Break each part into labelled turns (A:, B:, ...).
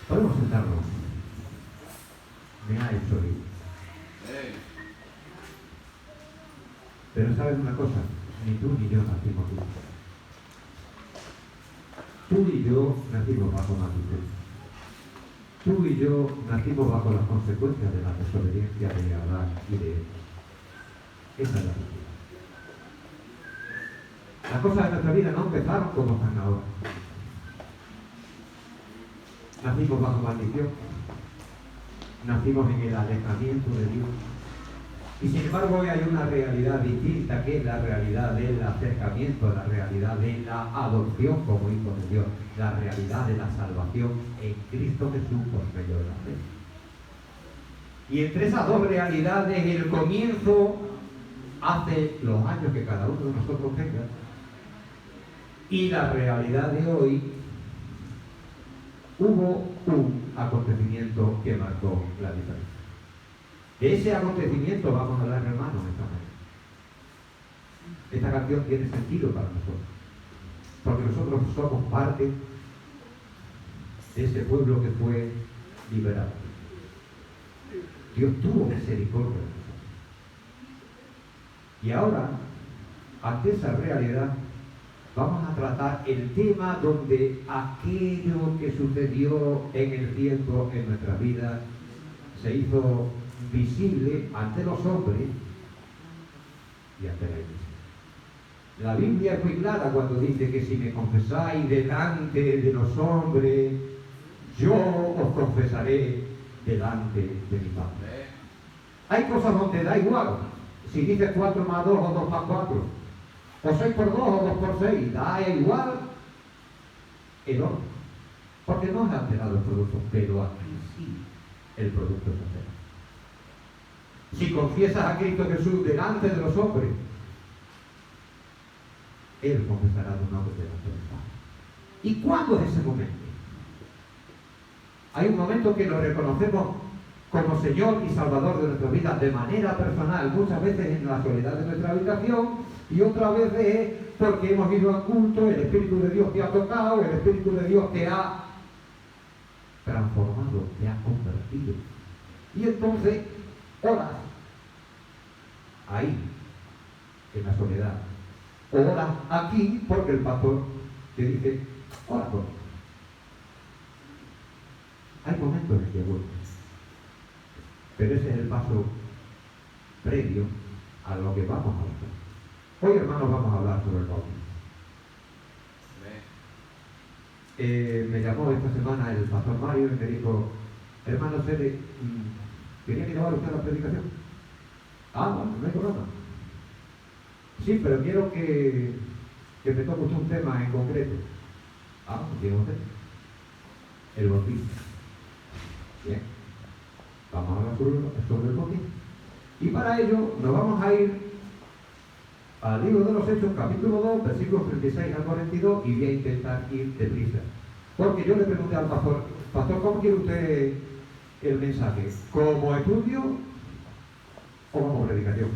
A: Podemos sentarnos. Me ha hecho ir. Pero ¿sabes una cosa? Ni tú ni yo nacimos tú. Tú y yo nacimos bajo maldición. Tú y yo nacimos bajo las consecuencias de la desobediencia de Adán y de Eva. Esa es la realidad. Las cosas de nuestra vida no empezaron como están ahora. Nacimos bajo maldición. Nacimos en el alejamiento de Dios. Y sin embargo hoy hay una realidad distinta, que es la realidad del acercamiento, la realidad de la adopción como hijo de Dios, la realidad de la salvación en Cristo Jesús por medio de la fe. Y entre esas dos realidades, el comienzo hace los años que cada uno de nosotros tenga, y la realidad de hoy, hubo un acontecimiento que marcó la diferencia. De ese acontecimiento vamos a hablar, hermanos, esta mañana. Esta canción tiene sentido para nosotros, porque nosotros somos parte de ese pueblo que fue liberado. Dios tuvo misericordia de nosotros. Y ahora, ante esa realidad, vamos a tratar el tema donde aquello que sucedió en el tiempo, en nuestras vidas, se hizo visible ante los hombres y ante la Iglesia. La Biblia es muy clara cuando dice que si me confesáis delante de los hombres, yo os confesaré delante de mi Padre. Hay cosas donde da igual si dices 4 más 2 o 2 más 4, o 6 por 2 o 2 por 6, da igual el orden, porque no es alterado el producto, pero aquí sí el producto es alterado. Si confiesas a Cristo Jesús delante de los hombres, Él confesará tu nombre delante del Padre. ¿Y cuándo es ese momento? Hay un momento que lo reconocemos como Señor y Salvador de nuestra vida de manera personal, muchas veces en la soledad de nuestra habitación, y otra vez es porque hemos ido al culto, el Espíritu de Dios te ha tocado, el Espíritu de Dios te ha transformado, te ha convertido. Y entonces, oras ahí, en la soledad. Oras aquí porque el pastor te dice, ora por mí. Hay momentos en que vuelves. Pero ese es el paso previo a lo que vamos a hacer. Hoy, hermanos, vamos a hablar sobre el bautismo. Me llamó esta semana el pastor Mario y me dijo, hermano Cede, ¿quería que llevara usted la predicación? Bueno, no hay problema. Sí, pero quiero que me toque usted un tema en concreto. ¿Tiene usted? El bautismo. Bien. Vamos a hablar sobre el bautismo. Y para ello nos vamos a ir al libro de los Hechos, capítulo 2, versículos 36 al 42, y voy a intentar ir deprisa. Porque yo le pregunté al pastor, ¿cómo quiere usted el mensaje? ¿Como estudio o como predicación?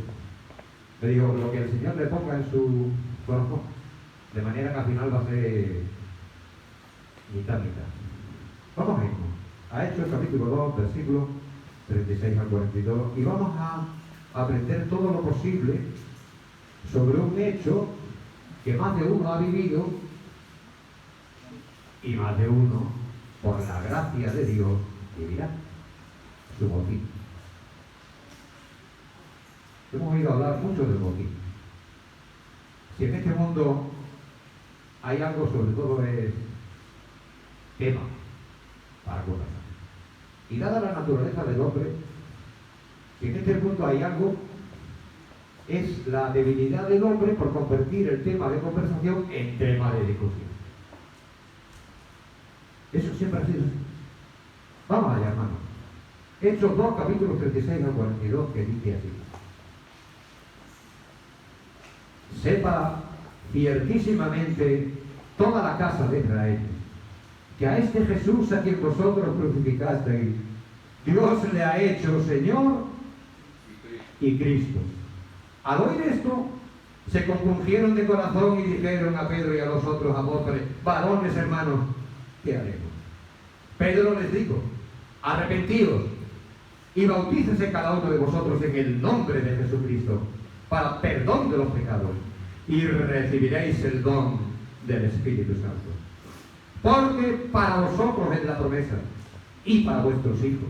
A: Me dijo, lo que el Señor le ponga en su corazón, de manera que al final va a ser mitad. Vamos a irnos a Hechos, capítulo 2, versículos 36 al 42, y vamos a aprender todo lo posible sobre un hecho que más de uno ha vivido y más de uno, por la gracia de Dios, vivirá su botín. Hemos oído hablar mucho del botín. Si en este mundo hay algo, sobre todo es tema para conversar. Y dada la naturaleza del hombre, si en este mundo hay algo, es la debilidad del hombre por convertir el tema de conversación en tema de discusión. Eso siempre ha sido así. Vamos allá, hermanos. Hechos 2, capítulos 36 al 42, que dice así: sepa ciertísimamente toda la casa de Israel que a este Jesús a quien vosotros crucificasteis, Dios le ha hecho Señor y Cristo. Al oír esto, se compungieron de corazón y dijeron a Pedro y a los otros apóstoles: varones hermanos, ¿qué haremos? Pedro les dijo: arrepentíos y bautícese cada uno de vosotros en el nombre de Jesucristo para perdón de los pecados, y recibiréis el don del Espíritu Santo. Porque para vosotros es la promesa, y para vuestros hijos,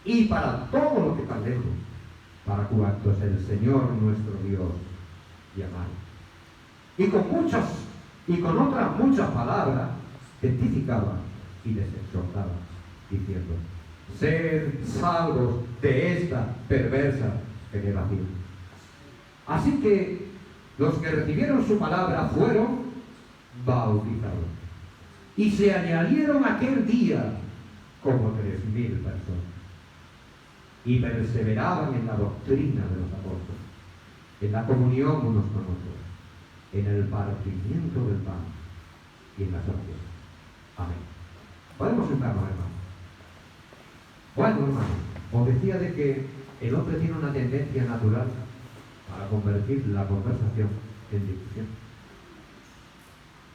A: y para todos los que están lejos, para cuantos el Señor nuestro Dios llamare. Y con otras muchas palabras testificaba y les exhortaba, diciendo: sed salvos de esta perversa generación. Así que los que recibieron su palabra fueron bautizados, y se añadieron aquel día como 3.000 personas, y perseveraban en la doctrina de los apóstoles, en la comunión unos con otros, en el partimiento del pan y en las oraciones. Amén. Podemos sentarnos, hermanos. Bueno, hermanos, os decía de que el hombre tiene una tendencia natural para convertir la conversación en discusión.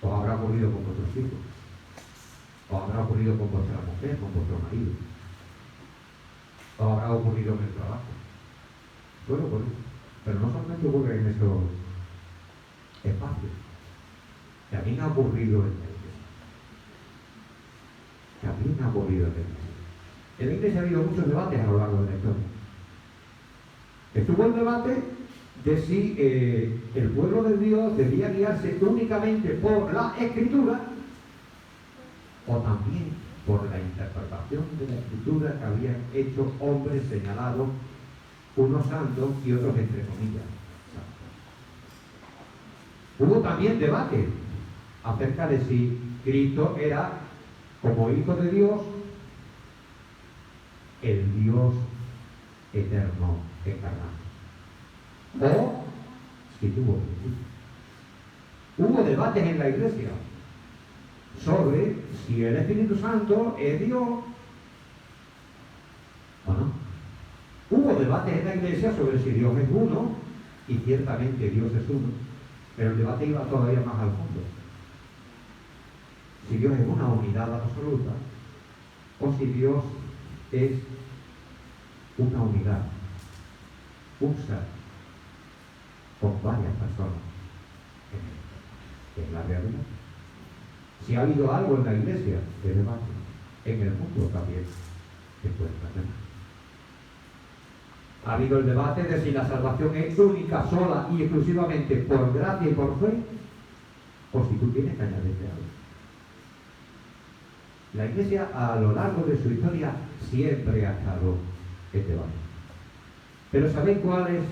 A: Os habrá ocurrido con vuestros hijos, os habrá ocurrido con vuestra mujer, con vuestro marido, os habrá ocurrido en el trabajo. Suele ocurrir, pero no solamente ocurre en esos espacios. También ha ocurrido en la iglesia. También ha ocurrido en la iglesia. En la iglesia ha habido muchos debates a lo largo de la historia. Estuvo el debate de si el pueblo de Dios debía guiarse únicamente por la Escritura o también por la interpretación de la Escritura que habían hecho hombres señalados, unos santos y otros entre comillas santos. Hubo también debate acerca de si Cristo era, como Hijo de Dios, el Dios eterno encarnado, o si tuvo. Hubo debates en la iglesia sobre si el Espíritu Santo es Dios o no. Hubo debates en la iglesia sobre si Dios es uno, y ciertamente Dios es uno, pero el debate iba todavía más al fondo. Si Dios es una unidad absoluta o si Dios es una unidad, un ser, con varias personas en la realidad. Si ha habido algo en la iglesia de debate, en el mundo también se puede tener. Ha habido el debate de si la salvación es única, sola y exclusivamente por gracia y por fe, o si tú tienes que añadirte algo. La iglesia a lo largo de su historia siempre ha estado en debate. Pero ¿sabéis cuál es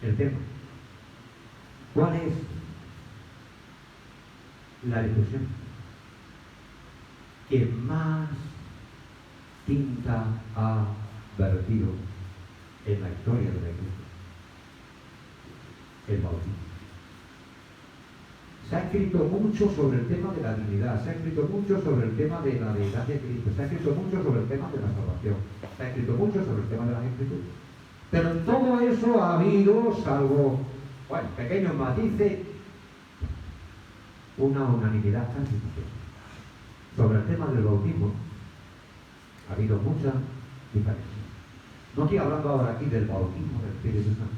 A: el tema? ¿Cuál es la discusión que más tinta ha vertido en la historia de la iglesia? El bautismo. Se ha escrito mucho sobre el tema de la divinidad, se ha escrito mucho sobre el tema de la deidad de Cristo, se ha escrito mucho sobre el tema de la salvación, se ha escrito mucho sobre el tema de las escrituras. Pero en todo eso ha habido, salvo, bueno, pequeños matices, una unanimidad casi. Sobre el tema del bautismo ha habido muchas diferencias. No estoy hablando ahora aquí del bautismo del Espíritu Santo.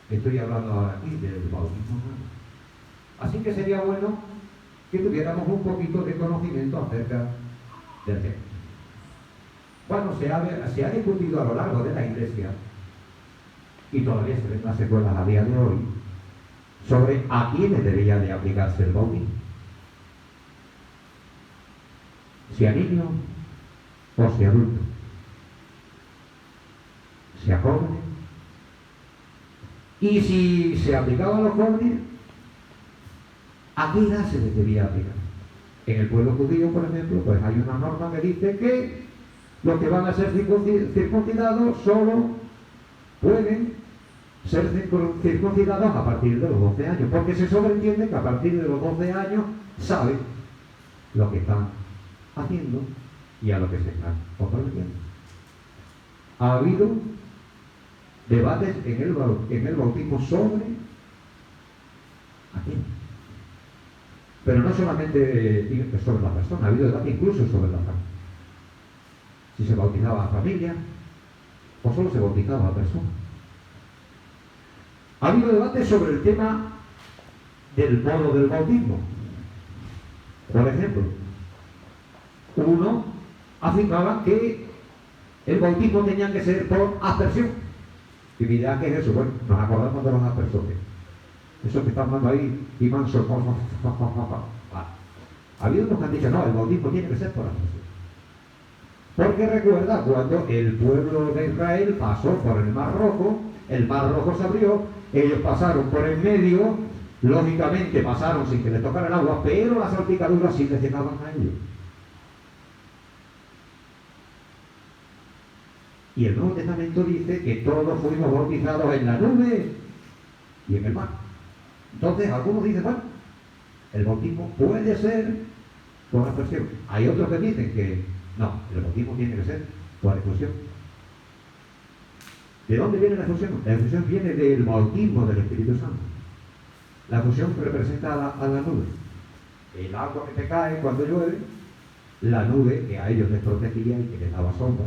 A: Estoy hablando ahora aquí del bautismo humano. Así que sería bueno que tuviéramos un poquito de conocimiento acerca del tema. Bueno, se ha discutido a lo largo de la Iglesia, y todavía se ven las secuelas a día de hoy, sobre a quiénes debería de aplicarse el bautismo. Si a niños o si a adultos, si a jóvenes. Y si se aplicaba a los jóvenes, ¿a qué edad se les debía aplicar? En el pueblo judío, por ejemplo, pues hay una norma que dice que los que van a ser circuncidados solo pueden ser circuncidados a partir de los 12 años, porque se sobreentiende que a partir de los 12 años saben lo que están haciendo y a lo que se están comprometiendo. Ha habido debates en el bautismo sobre a quién. Pero no solamente sobre la persona, ha habido debate incluso sobre la familia. Si se bautizaba a familia o solo se bautizaba a persona. Ha habido debate sobre el tema del modo del bautismo. Por ejemplo, uno afirmaba que el bautismo tenía que ser por aspersión. Y dirá, ¿qué es eso? Bueno, nos acordamos de los aspersores. Esos que están dando ahí y manso. Ha habido unos que han dicho, no, el bautismo tiene que ser por aspersión. Porque recuerda cuando el pueblo de Israel pasó por el Mar Rojo se abrió, ellos pasaron por el medio, lógicamente pasaron sin que les tocara el agua, pero las salpicaduras sí les llegaban a ellos. Y el Nuevo Testamento dice que todos fuimos bautizados en la nube y en el mar. Entonces, algunos dicen, bueno, el bautismo puede ser por aspersión. Hay otros que dicen que no, el bautismo tiene que ser por efusión. ¿De dónde viene la efusión? La efusión viene del bautismo del Espíritu Santo. La efusión representa a la nube. El agua que te cae cuando llueve, la nube que a ellos les protegía y que les daba sombra,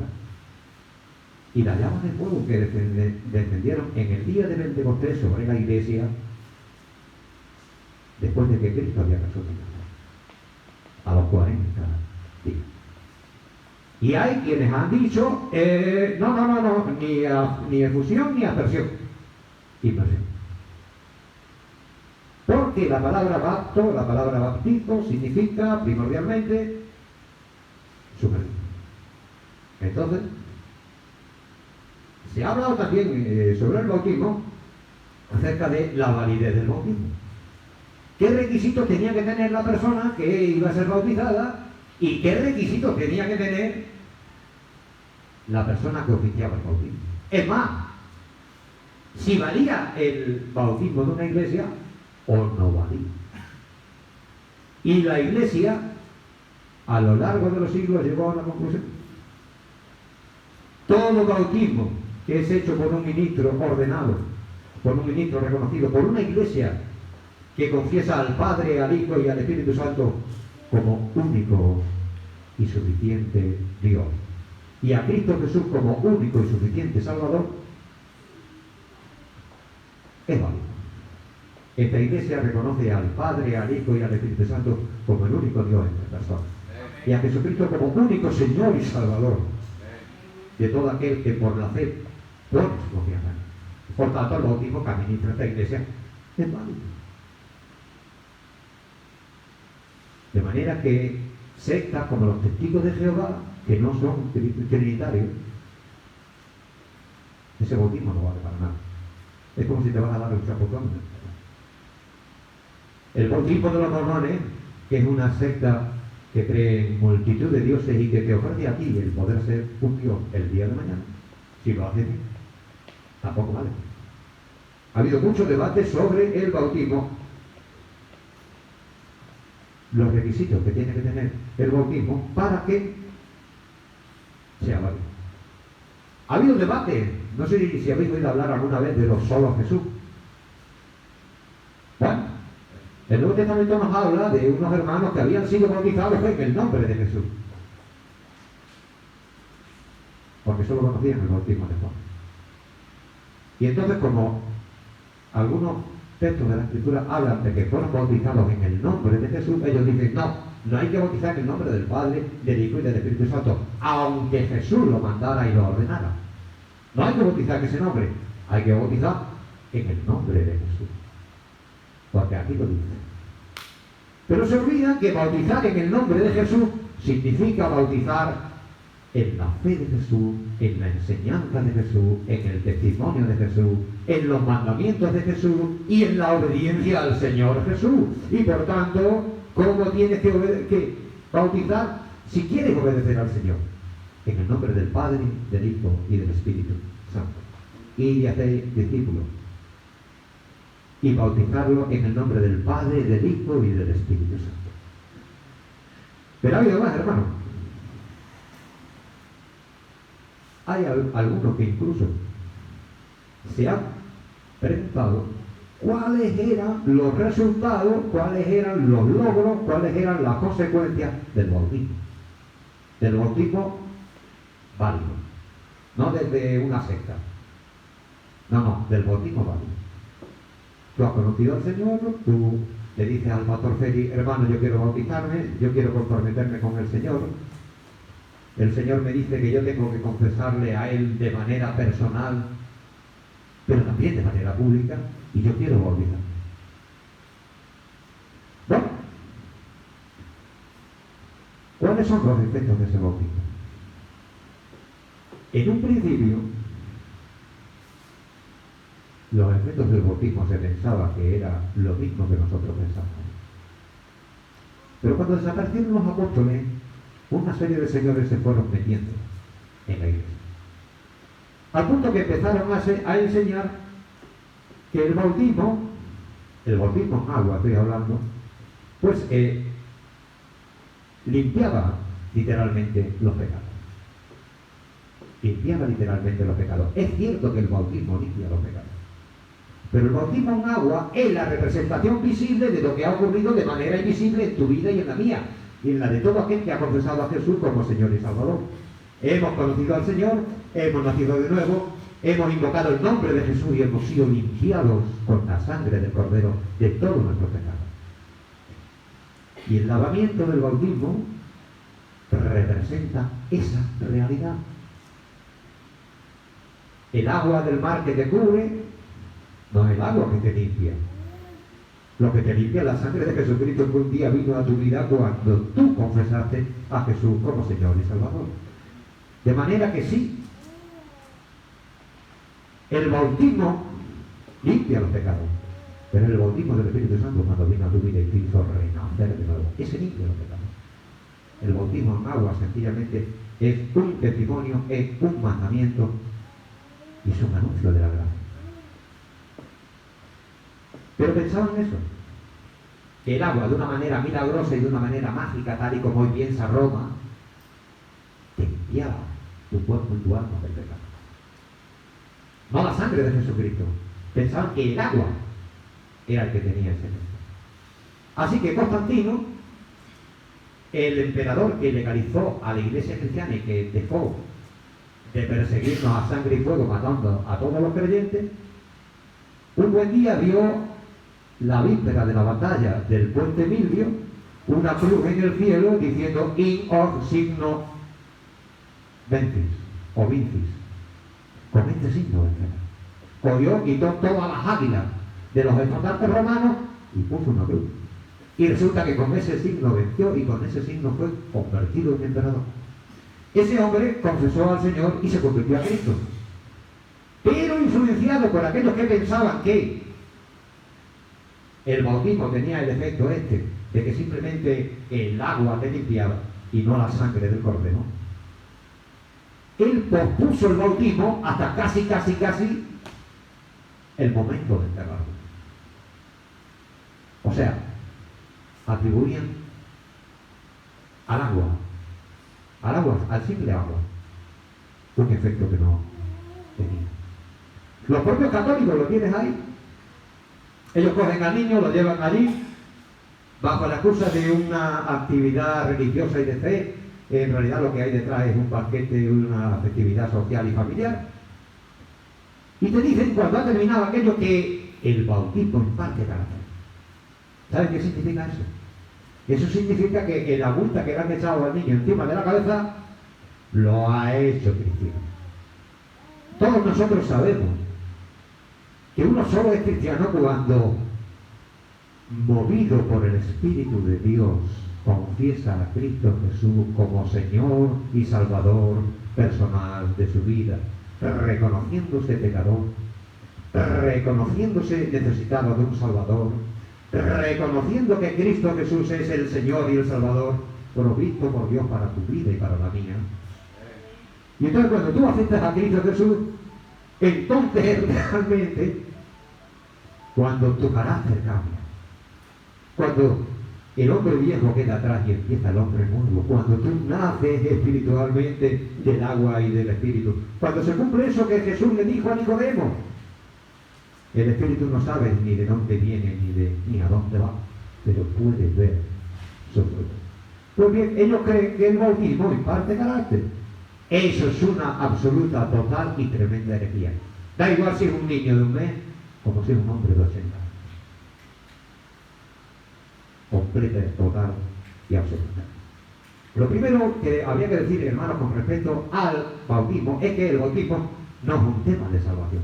A: y las llamas de fuego que descendieron en el día de Pentecostés sobre la iglesia después de que Cristo había resucitado a los 40 días. Y hay quienes han dicho no, ni efusión ni aspersión, inmersión. Porque la palabra bapto, la palabra baptizo significa primordialmente sumergir. Entonces se ha hablado también sobre el bautismo, acerca de la validez del bautismo. ¿Qué requisitos tenía que tener la persona que iba a ser bautizada y qué requisitos tenía que tener la persona que oficiaba el bautismo? Es más, si valía el bautismo de una iglesia o no valía. Y la iglesia, a lo largo de los siglos, llegó a una conclusión. Todo bautismo que es hecho por un ministro ordenado, por un ministro reconocido, por una iglesia que confiesa al Padre, al Hijo y al Espíritu Santo como único y suficiente Dios, y a Cristo Jesús como único y suficiente Salvador, es válido. Esta iglesia reconoce al Padre, al Hijo y al Espíritu Santo como el único Dios entre personas, y a Jesucristo como único Señor y Salvador de todo aquel que por la fe pone su confianza. Por tanto, el bautismo que administra esta iglesia es válido. De manera que sectas como los testigos de Jehová, que no son trinitarios, ese bautismo no vale para nada. Es como si te vas a dar un chapuzón. El bautismo de los mormones, que es una secta que cree en multitud de dioses y que te ofrece a ti el poder ser un dios el día de mañana, si lo haces bien, tampoco vale. Ha habido mucho debate sobre el bautismo, los requisitos que tiene que tener el bautismo para que sea válido. Ha habido debate, no sé si habéis oído hablar alguna vez de los solos Jesús. Bueno, el Nuevo Testamento nos habla de unos hermanos que habían sido bautizados en el nombre de Jesús, porque solo conocían el bautismo de Juan. Y entonces, como algunos textos de la Escritura hablan de que fueron bautizados en el nombre de Jesús, ellos dicen, no hay que bautizar en el nombre del Padre, del Hijo y del Espíritu Santo, aunque Jesús lo mandara y lo ordenara. No hay que bautizar en ese nombre, hay que bautizar en el nombre de Jesús, porque aquí lo dice. Pero se olvida que bautizar en el nombre de Jesús significa bautizar en la fe de Jesús, en la enseñanza de Jesús, en el testimonio de Jesús, en los mandamientos de Jesús y en la obediencia al Señor Jesús. Y por tanto, ¿cómo tienes que bautizar si quieres obedecer al Señor? En el nombre del Padre, del Hijo y del Espíritu Santo. Y hacéis discípulos. Y bautizarlo en el nombre del Padre, del Hijo y del Espíritu Santo. Pero ha habido más, hermano. Hay algunos que incluso se han preguntado cuáles eran los resultados, cuáles eran los logros, cuáles eran las consecuencias del bautismo. Del bautismo válido. No desde una secta. No, del bautismo válido. Tú has conocido al Señor, tú le dices al pastor Feli, hermano, yo quiero bautizarme, yo quiero comprometerme con el Señor. El Señor me dice que yo tengo que confesarle a Él de manera personal, pero también de manera pública, y yo quiero bautizarme. Bueno, ¿cuáles son los efectos de ese bautismo? En un principio, los efectos del bautismo se pensaba que era lo mismo que nosotros pensábamos. Pero cuando desaparecieron los apóstoles, una serie de señores se fueron metiendo en la iglesia. Al punto que empezaron a enseñar que el bautismo en agua estoy hablando, pues limpiaba literalmente los pecados. Limpiaba literalmente los pecados. Es cierto que el bautismo limpia los pecados. Pero el bautismo en agua es la representación visible de lo que ha ocurrido de manera invisible en tu vida y en la mía, y en la de todo aquel que ha confesado a Jesús como Señor y Salvador. Hemos conocido al Señor, hemos nacido de nuevo, hemos invocado el nombre de Jesús y hemos sido limpiados con la sangre del Cordero de todos nuestros pecados. Y el lavamiento del bautismo representa esa realidad. El agua del mar que te cubre no es el agua que te limpia. Lo que te limpia es la sangre de Jesucristo que un día vino a tu vida cuando tú confesaste a Jesús como Señor y Salvador. De manera que sí, el bautismo limpia los pecados, pero el bautismo del Espíritu Santo, cuando vino a tu vida y te hizo renacer de nuevo, ese limpia los pecados. El bautismo en agua sencillamente es un testimonio, es un mandamiento y es un anuncio de la gracia. Pero pensaban eso, que el agua de una manera milagrosa y de una manera mágica, tal y como hoy piensa Roma, te limpiaba tu cuerpo y tu alma del pecado. No la sangre de Jesucristo. Pensaban que el agua era el que tenía ese efecto. Así que Constantino, el emperador que legalizó a la iglesia cristiana y que dejó de perseguirnos a sangre y fuego matando a todos los creyentes, un buen día vio la víspera de la batalla del puente Milvio una cruz en el cielo diciendo in hoc signo vencis o vincis, con este signo vencerá. Cogió, quitó todas las águilas de los estandartes romanos y puso una cruz, y resulta que con ese signo venció y con ese signo fue convertido en emperador. Ese hombre confesó al Señor y se convirtió a Cristo, pero influenciado por aquellos que pensaban que el bautismo tenía el efecto de que simplemente el agua te limpiaba y no la sangre del Cordero. Él pospuso el bautismo hasta casi el momento de enterrarlo. O sea, atribuían al simple agua, un efecto que no tenía. Los propios católicos lo tienes ahí. Ellos cogen al niño, lo llevan allí, bajo la excusa de una actividad religiosa y de fe. En realidad lo que hay detrás es un banquete, una festividad social y familiar. Y te dicen, cuando ha terminado aquello, que el bautismo imparte carácter. ¿Saben qué significa eso? Eso significa que el agüita que le han echado al niño encima de la cabeza lo ha hecho cristiano. Todos nosotros sabemos que uno solo es cristiano cuando, movido por el Espíritu de Dios, confiesa a Cristo Jesús como Señor y Salvador personal de su vida, reconociéndose pecador, reconociéndose necesitado de un Salvador, reconociendo que Cristo Jesús es el Señor y el Salvador provisto por Dios para tu vida y para la mía. Y entonces cuando tú aceptas a Cristo Jesús, entonces realmente, cuando tu carácter cambia, cuando el hombre viejo queda atrás y empieza el hombre nuevo, cuando tú naces espiritualmente del agua y del Espíritu, cuando se cumple eso que Jesús le dijo a Nicodemo, el Espíritu no sabe ni de dónde viene ni a dónde va, pero puede ver su fruto. Pues bien, ellos creen que el bautismo imparte carácter. Eso es una absoluta, total y tremenda herejía. Da igual si es un niño de un mes como si es un hombre de 80 años. Completa, total y absoluta. Lo primero que habría que decir, hermanos, con respecto al bautismo, es que el bautismo no es un tema de salvación.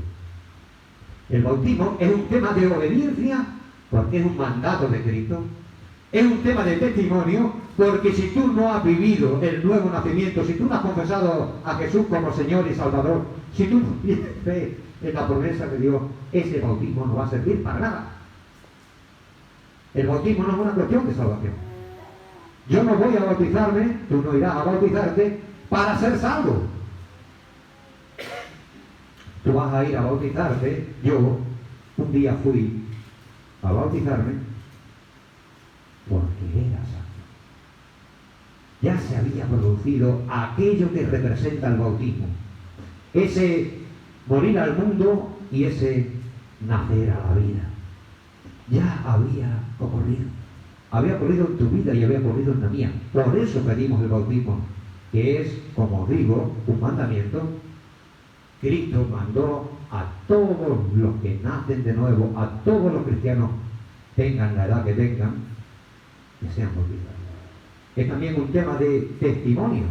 A: El bautismo es un tema de obediencia, porque es un mandato de Cristo. Es un tema de testimonio, porque si tú no has vivido el nuevo nacimiento, si tú no has confesado a Jesús como Señor y Salvador, si tú no tienes fe en la promesa de Dios, ese bautismo no va a servir para nada. El bautismo no es una cuestión de salvación. Yo no voy a bautizarme, tú no irás a bautizarte para ser salvo. Tú vas a ir a bautizarte. Yo un día fui a bautizarme porque era santo. Ya se había producido aquello que representa el bautismo. Ese morir al mundo y ese nacer a la vida. Ya había ocurrido. Había ocurrido en tu vida y había ocurrido en la mía. Por eso pedimos el bautismo, que es, como os digo, un mandamiento. Cristo mandó a todos los que nacen de nuevo, a todos los cristianos, tengan la edad que tengan, que sean bautizados. Es también un tema de testimonio,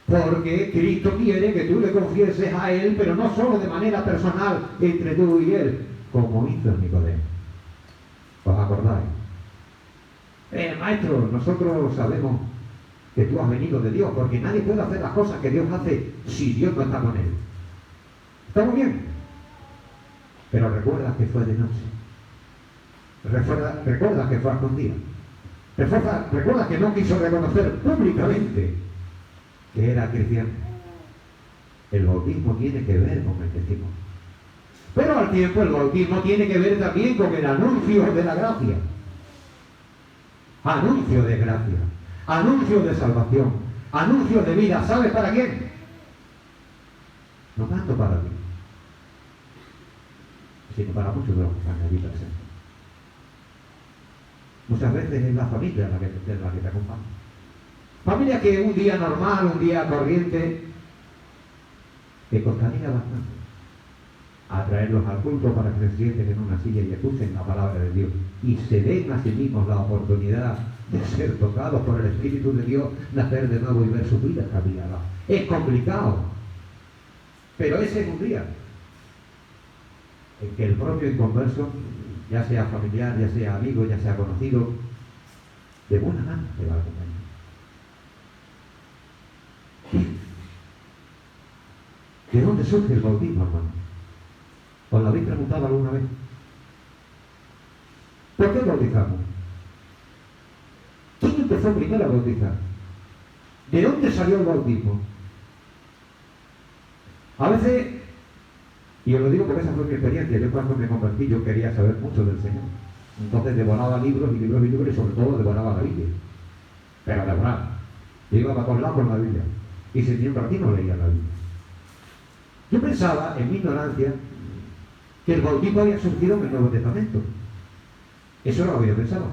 A: porque Cristo quiere que tú le confieses a Él, pero no solo de manera personal entre tú y Él, como hizo Nicodemo. ¿Os acordáis? Maestro, nosotros sabemos que tú has venido de Dios, porque nadie puede hacer las cosas que Dios hace si Dios no está con él. Está muy bien, pero recuerda que fue de noche. Recuerda que fue a escondidas. Recuerda que no quiso reconocer públicamente que era cristiano. El bautismo tiene que ver con el testimonio. Pero al tiempo el bautismo tiene que ver también con el anuncio de la gracia. Anuncio de gracia. Anuncio de salvación. Anuncio de vida. ¿Sabes para quién? No tanto para ti, sino para muchos de los que están allí presentes. Muchas veces es la familia la que te acompaña. Familia que un día normal, un día corriente, te costaría bastante atraerlos al culto para que se sienten en una silla y escuchen la palabra de Dios y se den a sí mismos la oportunidad de ser tocados por el Espíritu de Dios, nacer de nuevo y ver su vida cambiada. Es complicado, pero ese es un día en que el propio inconverso, ya sea familiar, ya sea amigo, ya sea conocido, de buena gana te va a acompañar. ¿De dónde surge el bautismo, hermano? ¿Os lo habéis preguntado alguna vez? ¿Por qué bautizamos? ¿Quién empezó primero a bautizar? ¿De dónde salió el bautismo? A veces, y os lo digo porque esa fue mi experiencia, yo cuando me convertí yo quería saber mucho del Señor. Entonces devoraba libros y libros y libros y sobre todo devoraba la Biblia. Pero devoraba. Yo iba para todos lados con la Biblia. Y si tenía un ratito leía la Biblia. Yo pensaba, en mi ignorancia, que el bautismo había surgido en el Nuevo Testamento. Eso no lo había pensado.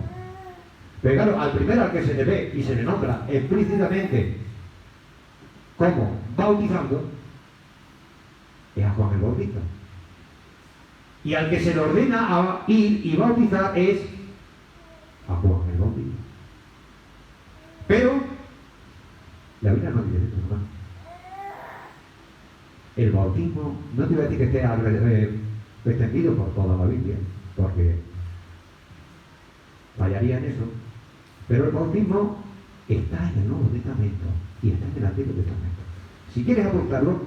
A: Pero claro, al primero al que se le ve y se le nombra explícitamente como bautizando, es a Juan el Bautista. Y al que se le ordena a ir y bautizar es a Juan el Bautista. Pero la Biblia no dice esto, hermano. El bautismo, no te voy a decir que esté extendido por toda la Biblia, porque fallaría en eso. Pero el bautismo está en el Nuevo Testamento y está en el Antiguo Testamento. Si quieres apuntarlo,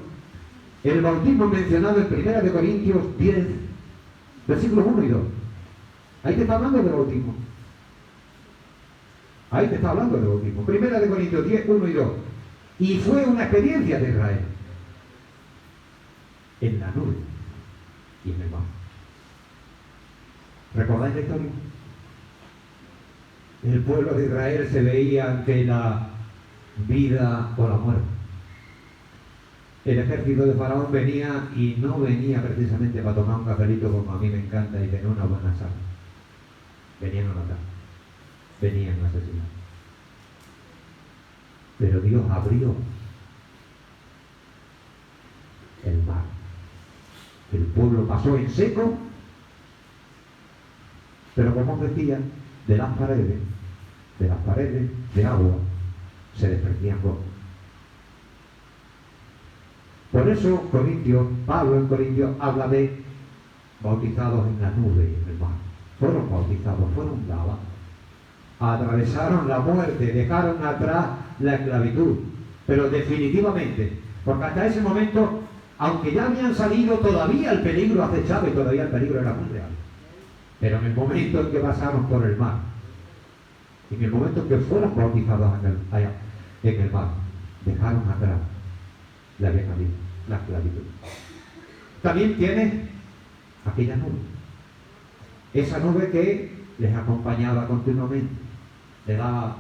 A: el bautismo mencionado en 1 Corintios 10, versículos 1 y 2. Ahí te está hablando del bautismo. Ahí te está hablando del bautismo. 1 Corintios 10, 1 y 2. Y fue una experiencia de Israel. En la nube y en el mar. ¿Recordáis la historia? El pueblo de Israel se veía ante la vida o la muerte. El ejército de Faraón venía y no venía precisamente para tomar un cafelito como a mí me encanta y tener una buena sal. Venían a matar. Venían a asesinar. Pero Dios abrió el mar. El pueblo pasó en seco, pero como os decía, de las paredes de agua se desprendían rocas. Por eso Pablo en Corintios habla de bautizados en la nube y en el mar. Fueron bautizados, fueron lavados. Atravesaron la muerte, dejaron atrás la esclavitud. Pero definitivamente, porque hasta ese momento, aunque ya habían salido, todavía el peligro acechaba y todavía el peligro era muy real. Pero en el momento en que pasaron por el mar, en el momento en que fueron bautizados en el mar, dejaron atrás la esclavitud. También tiene aquella nube. Esa nube que les acompañaba continuamente. Les daba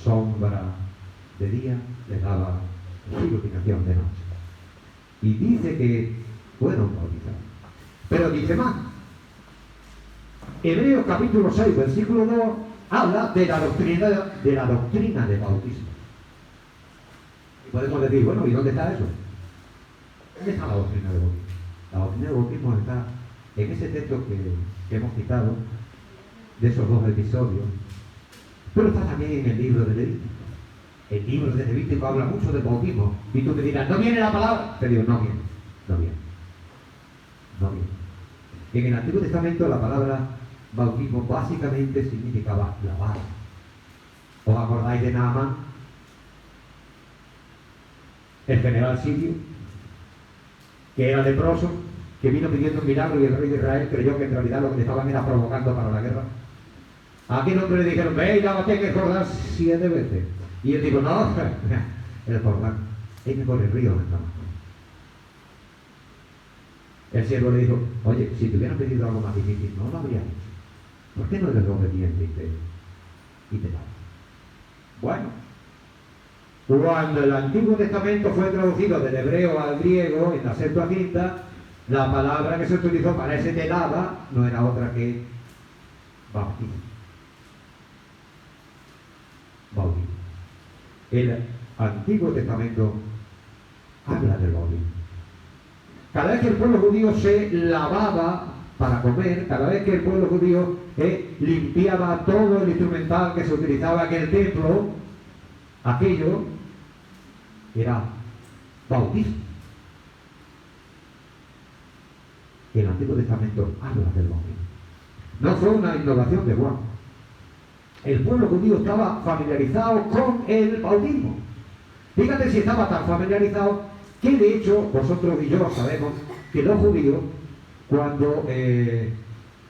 A: sombra de día, les daba iluminación de noche. Y dice que fueron bautizados. Pero dice más. Hebreos capítulo 6, versículo 2, habla de la doctrina del bautismo. Y podemos decir, bueno, ¿y dónde está eso? ¿Dónde está la doctrina del bautismo? La doctrina del bautismo está en ese texto que hemos citado, de esos dos episodios, pero está también en el libro de Levítico. El libro de Levítico habla mucho del bautismo. Y tú me dirás, ¿no viene la palabra? Te digo, no viene. En el Antiguo Testamento la palabra bautismo básicamente significaba lavar. ¿Os acordáis de Naamán? El general sirio, que era leproso, que vino pidiendo un milagro y el rey de Israel creyó que en realidad lo que le estaban era provocando para la guerra. A aquel hombre le dijeron, ve y lávate en el Jordán 7 veces. Y él dijo, no, el Jordán es mejor el río, ¿no? El siervo le dijo, oye, si te hubieran pedido algo más difícil, no lo habrías hecho. ¿Por qué no eres obediente y te lavas? Bueno, cuando el Antiguo Testamento fue traducido del hebreo al griego, en la Septuaginta, la palabra que se utilizó para ese te lava no era otra que bautismo. Bautismo. El Antiguo Testamento habla del bautismo. Cada vez que el pueblo judío se lavaba para comer, cada vez que el pueblo judío limpiaba todo el instrumental que se utilizaba en el templo, aquello era bautismo. El Antiguo Testamento habla del bautismo. No fue una innovación de Juan. El pueblo judío estaba familiarizado con el bautismo. Fíjate si estaba tan familiarizado que de hecho vosotros y yo sabemos que los judíos, cuando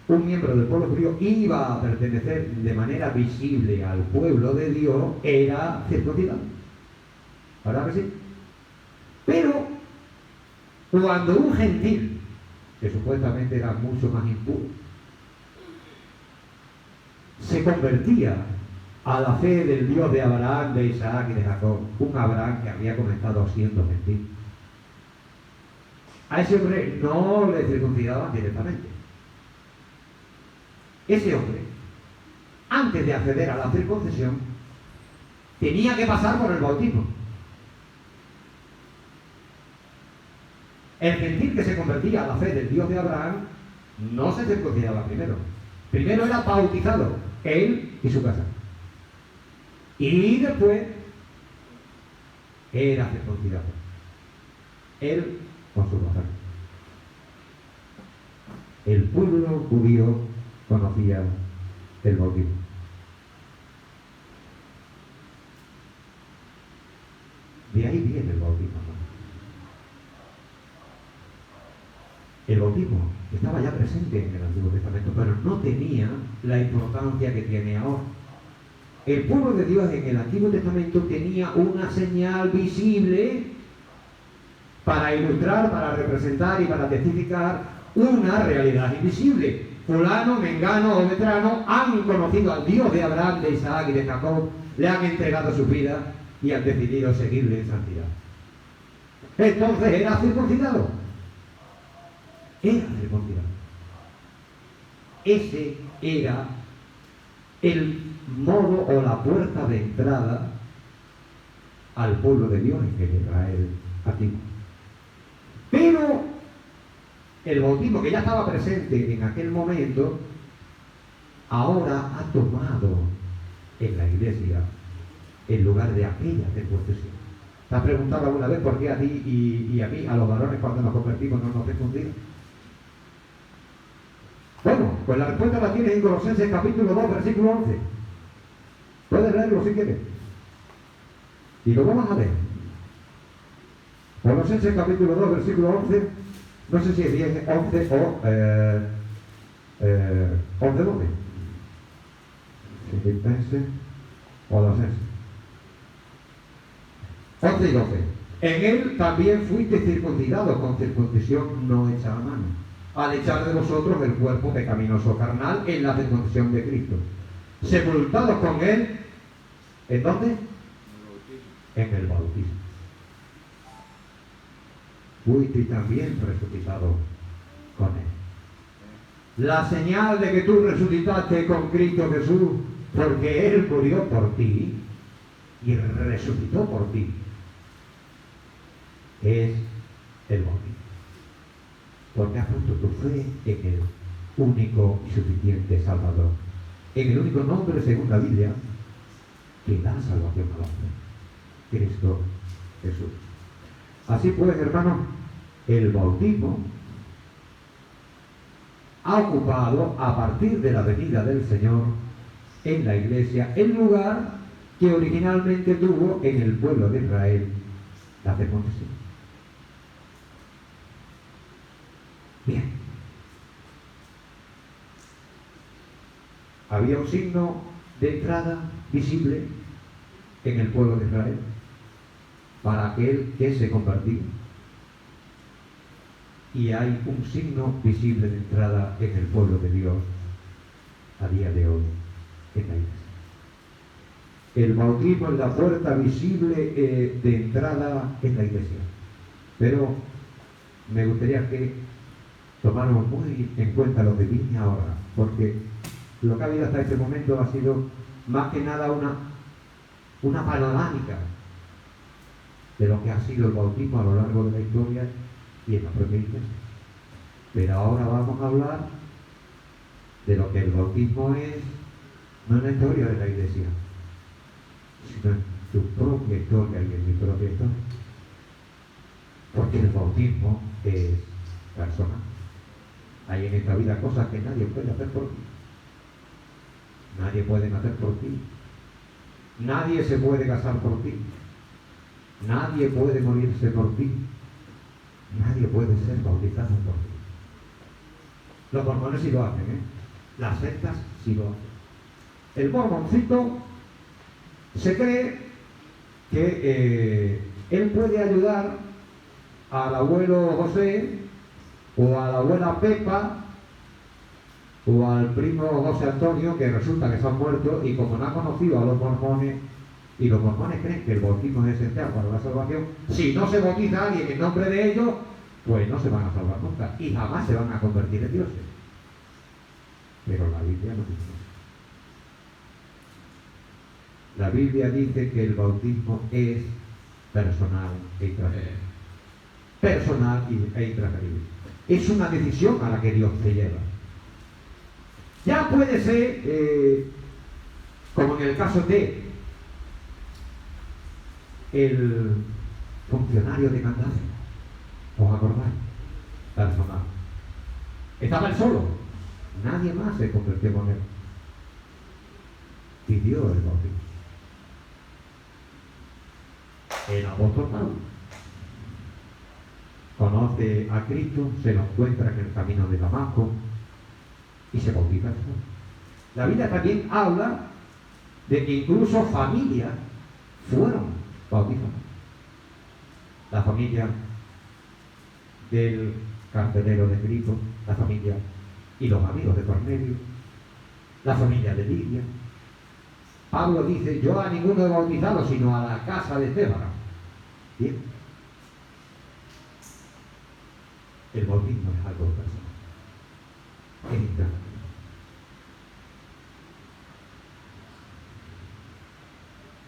A: un miembro del pueblo judío iba a pertenecer de manera visible al pueblo de Dios, era circuncidado. ¿Verdad que sí? Pero cuando un gentil, que supuestamente era mucho más impuro, se convertía a la fe del Dios de Abraham, de Isaac y de Jacob, un Abraham que había comenzado siendo gentil, a ese hombre no le circuncidaban directamente. Ese hombre, antes de acceder a la circuncisión, tenía que pasar por el bautismo. El gentil que se convertía a la fe del Dios de Abraham no se circuncidaba primero. Primero era bautizado, él y su casa. Y después era circuncidado, él con su mujer. El pueblo judío conocía el bautismo. De ahí viene el bautismo. El bautismo estaba ya presente en el Antiguo Testamento, pero no tenía la importancia que tiene ahora. El pueblo de Dios en el Antiguo Testamento tenía una señal visible para ilustrar, para representar y para testificar una realidad invisible. Fulano, mengano o veterano han conocido al Dios de Abraham, de Isaac y de Jacob, le han entregado su vida y han decidido seguirle en santidad. Entonces era circuncidado. Era circuncidado. Ese era el modo o la puerta de entrada al pueblo de Dios en el Israel antiguo. Pero el bautismo que ya estaba presente en aquel momento, ahora ha tomado en la iglesia el lugar de aquella circuncisión. ¿Te has preguntado alguna vez por qué a ti y a mí, a los varones, cuando nos convertimos no nos circuncidan? Bueno, pues la respuesta la tienes en Colosenses capítulo 2, versículo 11. Puedes leerlo si quieres. Y lo vamos a leer. Colosenses capítulo 2, versículo 11. No sé si es 10, 11 o 11, 12. Filipenses o Colosenses. 11 y 12. En él también fuiste circuncidados con circuncisión no hecha a mano, al echar de vosotros el cuerpo pecaminoso carnal en la circuncisión de Cristo, sepultados con él. ¿En dónde? En el bautismo. Fuiste también resucitado con él. La señal de que tú resucitaste con Cristo Jesús, porque él murió por ti y resucitó por ti, es el bautismo. Porque has puesto tu fe en el único y suficiente Salvador, en el único nombre, según la Biblia, que da salvación al hombre, Cristo Jesús. Así pues, hermanos, el bautismo ha ocupado, a partir de la venida del Señor en la iglesia, el lugar que originalmente tuvo en el pueblo de Israel, la circuncisión. Bien. Había un signo de entrada visible en el pueblo de Israel para aquel que se convertía. Y hay un signo visible de entrada en el pueblo de Dios a día de hoy en la iglesia. El bautismo es la puerta visible de entrada en la iglesia. Pero me gustaría que tomáramos muy en cuenta lo que viene ahora, porque lo que ha habido hasta este momento ha sido más que nada una panorámica de lo que ha sido el bautismo a lo largo de la historia y en la propia iglesia. Pero ahora vamos a hablar de lo que el bautismo es, no en la historia de la iglesia, sino en tu propia historia y en mi propia historia. Porque el bautismo es personal. Hay en esta vida cosas que nadie puede hacer por ti. Nadie puede nacer por ti. Nadie se puede casar por ti. Nadie puede morirse por ti. Nadie puede ser bautizado por ti. Los mormones sí lo hacen, ¿eh? Las sectas sí lo hacen. El mormoncito se cree que él puede ayudar al abuelo José o a la abuela Pepa o al primo José Antonio, que resulta que se han muerto, y como no ha conocido a los mormones, y los mormones creen que el bautismo es esencial para la salvación, si no se bautiza a alguien en nombre de ellos, pues no se van a salvar nunca y jamás se van a convertir en dioses. Pero la Biblia no dice eso. La Biblia dice que el bautismo es personal e intransferible. Personal e intransferible. Es una decisión a la que Dios te lleva. Ya puede ser, como en el caso de el funcionario de Candace, ¿os acordáis? Personal. Estaba él solo, nadie más se convirtió con él. Pidió el bautismo. El apóstol Pablo conoce a Cristo, se lo encuentra en el camino de Damasco y se bautiza. La Biblia también habla de que incluso familias fueron bautizadas. La familia del carcelero de Filipo, la familia y los amigos de Cornelio, la familia de Lidia. Pablo dice, yo a ninguno he bautizado, sino a la casa de Estéfano. Bien. El bautismo es algo personal. Es interno.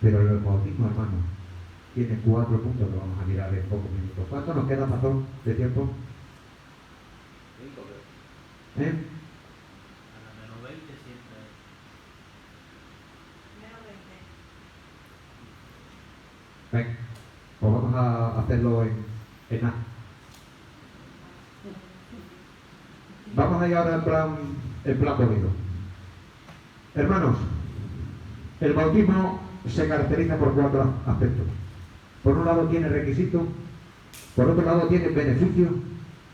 A: Pero el bautismo, hermano, tiene 4 puntos que vamos a mirar en pocos minutos. ¿Cuánto nos queda, pastor, de tiempo?
B: 5.
A: ¿Eh?
B: A la menos 20 siempre.
A: Venga, pues vamos a hacerlo en nada. Vamos a ir ahora en plan bonito. Hermanos, el bautismo se caracteriza por 4 aspectos. Por un lado tiene requisitos, por otro lado tiene beneficio,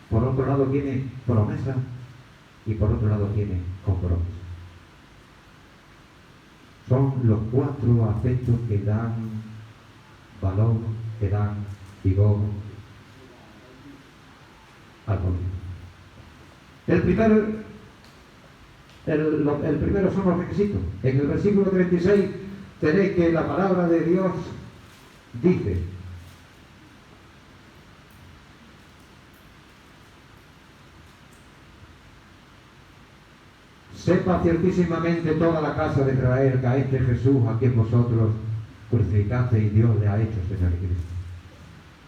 A: por otro lado tiene promesa y por otro lado tiene compromiso. Son los 4 aspectos que dan valor, que dan vigor al bautismo. El primero son los requisitos. En el versículo 36 tenéis que la palabra de Dios dice: sepa ciertísimamente toda la casa de Israel que a este Jesús a quien vosotros crucificasteis, Dios le ha hecho Señor y Cristo.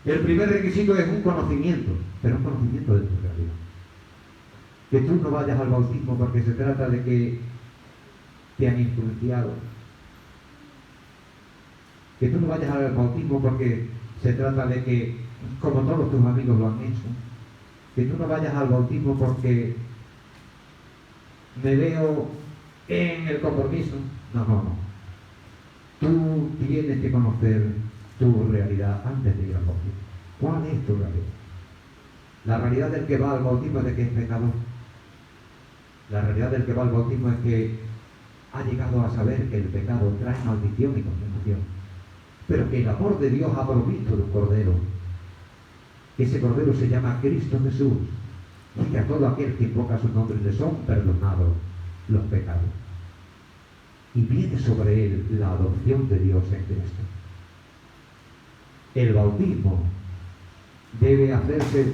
A: El primer requisito es un conocimiento, pero un conocimiento de tu realidad. Que tú no vayas al bautismo porque se trata de que te han influenciado. Que tú no vayas al bautismo porque se trata de que, como todos tus amigos lo han hecho. Que tú no vayas al bautismo porque me veo en el compromiso. No. Tú tienes que conocer tu realidad antes de ir al bautismo. ¿Cuál es tu realidad? La realidad del que va al bautismo es de que es pecador. La realidad del que va al bautismo es que ha llegado a saber que el pecado trae maldición y condenación, pero que el amor de Dios ha provisto de un cordero. Ese cordero se llama Cristo Jesús, y que a todo aquel que invoca su nombre le son perdonados los pecados. Y viene sobre él la adopción de Dios en Cristo. El bautismo debe hacerse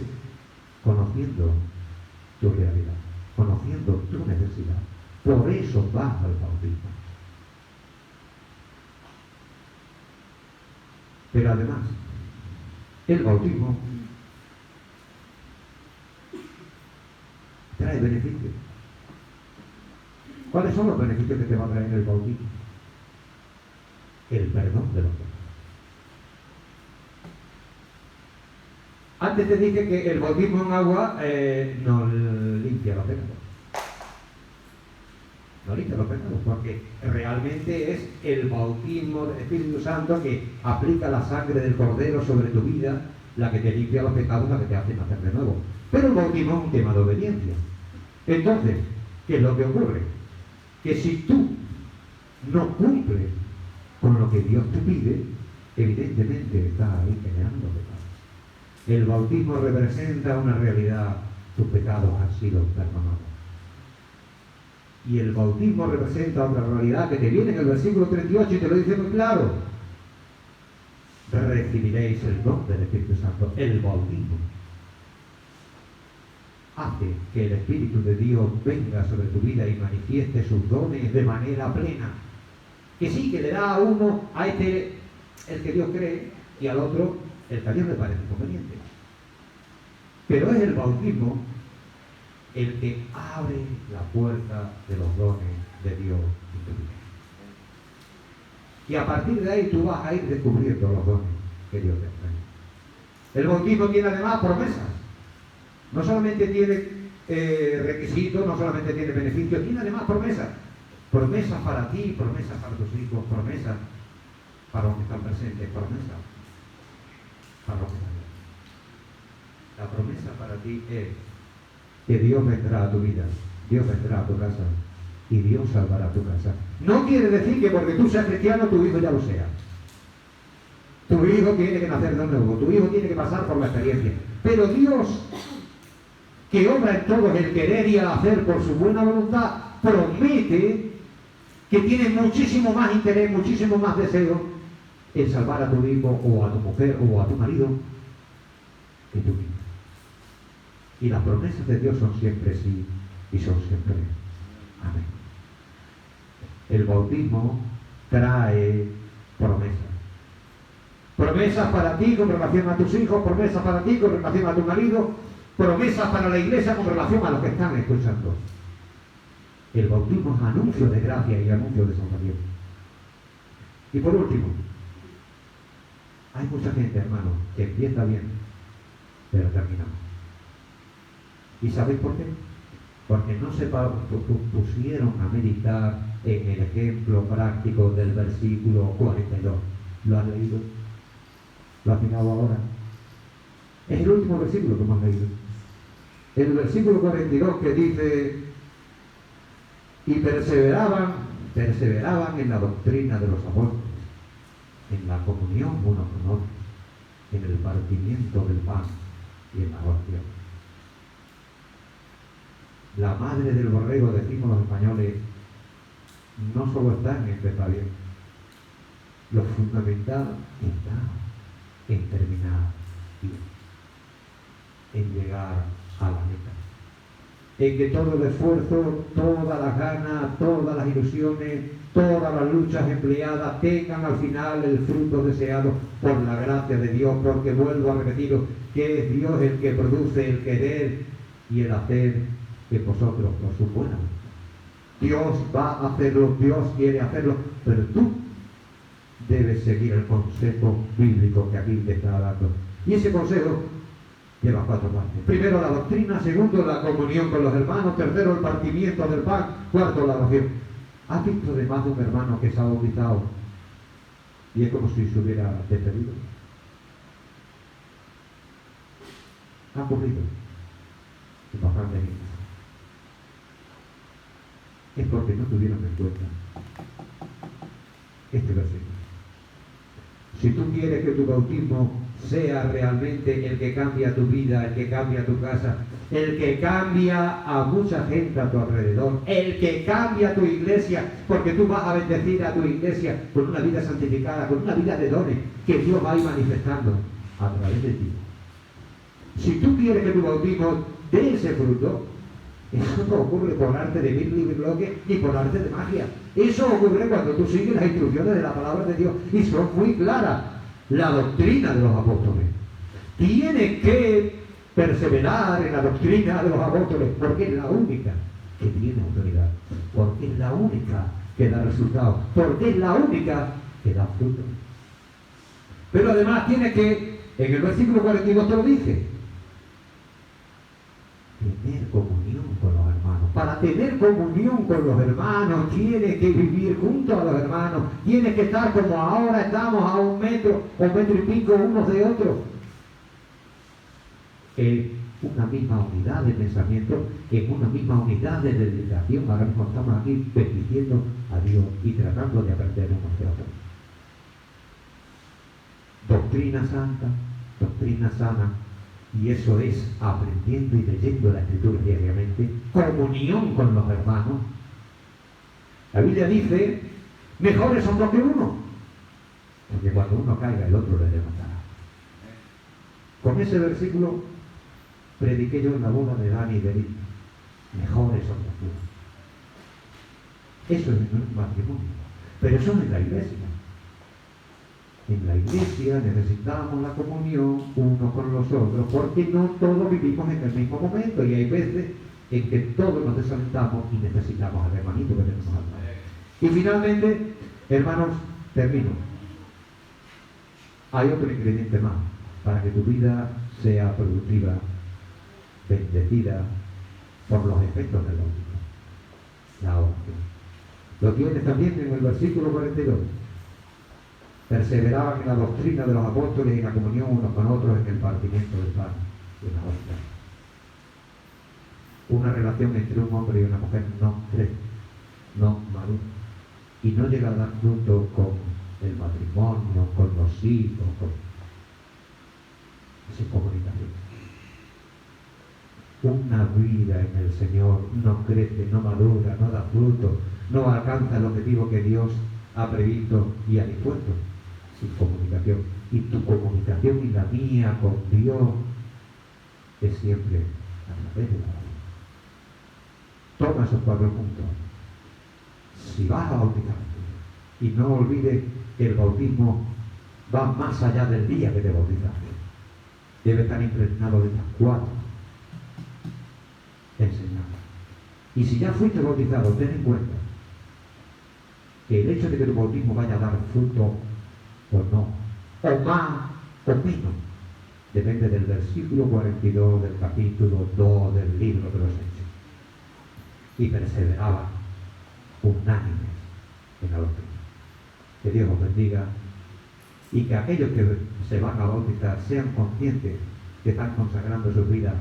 A: conociendo tu realidad, conociendo tu necesidad. Por eso vas al bautismo. Pero además, el bautismo trae beneficios. ¿Cuáles son los beneficios que te va a traer el bautismo? El perdón de los pecados. Antes te dije que el bautismo en agua no limpia los pecados. No limpia los pecados, porque realmente es el bautismo del Espíritu Santo que aplica la sangre del Cordero sobre tu vida, la que te limpia los pecados, la que te hace nacer de nuevo. Pero el bautismo es un tema de obediencia. Entonces, ¿qué es lo que ocurre? Que si tú no cumples con lo que Dios te pide, evidentemente estás ahí generando pecados. El bautismo representa una realidad: tus pecados han sido perdonados. Y el bautismo representa otra realidad que te viene en el versículo 38 y te lo dice muy claro: recibiréis el don del Espíritu Santo. El bautismo hace que el Espíritu de Dios venga sobre tu vida y manifieste sus dones de manera plena. Que sí, que le da a uno, a este el que Dios cree, y al otro el que a Dios le parece conveniente. Pero es el bautismo el que abre la puerta de los dones de Dios en tu vida. Y a partir de ahí tú vas a ir descubriendo los dones que Dios te trae. El bautismo tiene además promesas. No solamente tiene requisitos, no solamente tiene beneficios, tiene además promesas. Promesas para ti, promesas para tus hijos, promesas para los que están presentes, promesas para los que están aquí. La promesa para ti es que Dios vendrá a tu vida, Dios vendrá a tu casa y Dios salvará tu casa. No quiere decir que porque tú seas cristiano tu hijo ya lo sea. Tu hijo tiene que nacer de nuevo, tu hijo tiene que pasar por la experiencia. Pero Dios, que obra en todos el querer y el hacer por su buena voluntad, promete que tiene muchísimo más interés, muchísimo más deseo en salvar a tu hijo o a tu mujer o a tu marido que tú mismo. Y las promesas de Dios son siempre sí y son siempre amén. El bautismo trae promesas. Promesas para ti con relación a tus hijos, promesas para ti con relación a tu marido, promesas para la iglesia con relación a los que están escuchando. El bautismo es anuncio de gracia y anuncio de salvación. Y por último, hay mucha gente, hermano, que empieza bien, pero termina mal. ¿Y sabéis por qué? Porque no se pusieron a meditar en el ejemplo práctico del versículo 42. ¿Lo has leído? ¿Lo has mirado ahora? Es el último versículo que hemos leído. El versículo 42 que dice: y perseveraban en la doctrina de los apóstoles, en la comunión unos con otros, en el partimiento del pan y en la oración. La madre del borrego, decimos los españoles, no solo está en empezar bien. Lo fundamental está en terminar bien, en llegar a la meta, en que todo el esfuerzo, todas las ganas, todas las ilusiones, todas las luchas empleadas tengan al final el fruto deseado por la gracia de Dios, porque vuelvo a repetiros que es Dios el que produce el querer y el hacer en vosotros por su buena voluntad. Dios va a hacerlo, Dios quiere hacerlo, pero tú debes seguir el consejo bíblico que aquí te está dando. Y ese consejo lleva 4 partes. Primero, la doctrina. Segundo, la comunión con los hermanos. Tercero, el partimiento del pan. Cuarto, la oración. ¿Has visto de más de un hermano que se ha bautizado y es como si se hubiera despedido? Ha ocurrido en bastantes iglesias. Es porque no tuvieron en cuenta este versículo. Si tú quieres que tu bautismo sea realmente el que cambia tu vida, el que cambia tu casa, el que cambia a mucha gente a tu alrededor, el que cambia tu iglesia, porque tú vas a bendecir a tu iglesia con una vida santificada, con una vida de dones que Dios va a ir manifestando a través de ti. Si tú quieres que tu bautismo dé ese fruto, eso no ocurre por arte de bloque ni por arte de magia. Eso ocurre cuando tú sigues las instrucciones de la palabra de Dios y son muy claras. La doctrina de los apóstoles. Tienes que perseverar en la doctrina de los apóstoles porque es la única que tiene autoridad, porque es la única que da resultados, porque es la única que da fruto. Pero además tienes que, en el versículo 42 te lo dice, tener comunión con los hermanos. Para tener comunión con los hermanos tienes que vivir junto a los hermanos, tienes que estar como ahora estamos, a 1 metro o 1 metro y pico unos de otros, en una misma unidad de pensamiento, en una misma unidad de dedicación. Ahora mismo estamos aquí bendiciendo a Dios y tratando de aprender unos de otros. Doctrina santa, doctrina sana. Y eso es aprendiendo y leyendo la Escritura diariamente, comunión con los hermanos. La Biblia dice, mejores son 2 que 1, porque cuando uno caiga el otro le levantará. Con ese versículo prediqué yo en la boda de Dani y de Lita. Mejores son 2 que 1. Eso es en un matrimonio, pero eso no es la iglesia. En la iglesia necesitamos la comunión unos con los otros, porque no todos vivimos en el mismo momento y hay veces en que todos nos desalentamos y necesitamos al hermanito que tenemos al lado. Y finalmente, hermanos, termino. Hay otro ingrediente más para que tu vida sea productiva, bendecida por los efectos del bautismo: la oración. Lo tienes también en el versículo 42. Perseveraban en la doctrina de los apóstoles y en la comunión unos con otros, en el partimiento del pan y en la oración. Una relación entre un hombre y una mujer no crece, no madura, y no llega a dar fruto con el matrimonio, con los hijos, sin comunicación. Una vida en el Señor no crece, no madura, no da fruto, no alcanza el objetivo que Dios ha previsto y ha dispuesto, sin comunicación. Y tu comunicación y la mía con Dios es siempre a través de la oración. Toma esos 4 puntos. Si vas a bautizarte, y no olvides que el bautismo va más allá del día que te bautizaste, debe estar impregnado de estas 4 enseñanzas. Y si ya fuiste bautizado, ten en cuenta que el hecho de que tu bautismo vaya a dar fruto o no, o más o menos, depende del versículo 42 del capítulo 2 del libro de los Hechos. Y perseveraban unánimes en la doctrina. Que Dios os bendiga y que aquellos que se van a bautizar sean conscientes que están consagrando su vida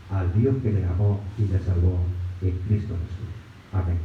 A: al Dios que les amó y les salvó en Cristo Jesús. Amén.